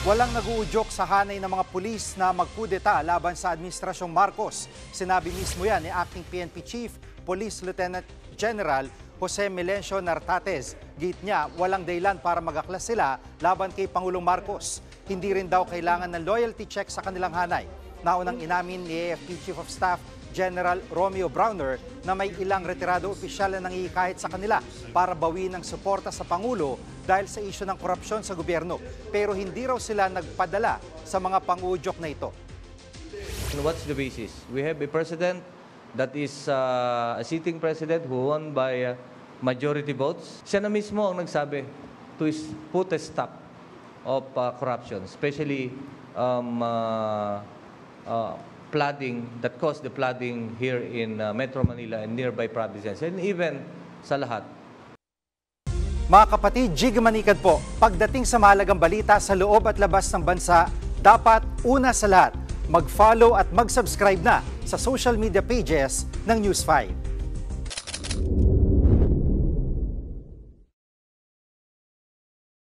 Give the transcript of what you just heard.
Walang nag-uudyok sa hanay ng mga pulis na magkudeta laban sa Administrasyong Marcos. Sinabi mismo yan ni Acting PNP Chief Police Lieutenant General Jose Melencio Nartates. Git niya, walang dahilan para mag-aklas sila laban kay Pangulong Marcos. Hindi rin daw kailangan ng loyalty check sa kanilang hanay. Naunang inamin ni AFP Chief of Staff General Romeo Browner na may ilang retirado opisyal na nangihikayat sa kanila para bawiin ang suporta sa Pangulo dahil sa isyu ng korupsyon sa gobyerno. Pero hindi raw sila nagpadala sa mga pangudyok na ito. What's the basis? We have a president that is a sitting president who won by majority votes. Siya na mismo ang nagsabi to put a stop of corruption, especially flooding that caused the flooding here in Metro Manila and nearby provinces, and even sa lahat. Mga kapatid, Jig Manikad po, pagdating sa mahalagang balita sa loob at labas ng bansa, dapat una sa lahat, mag-follow at mag-subscribe na sa social media pages ng News 5.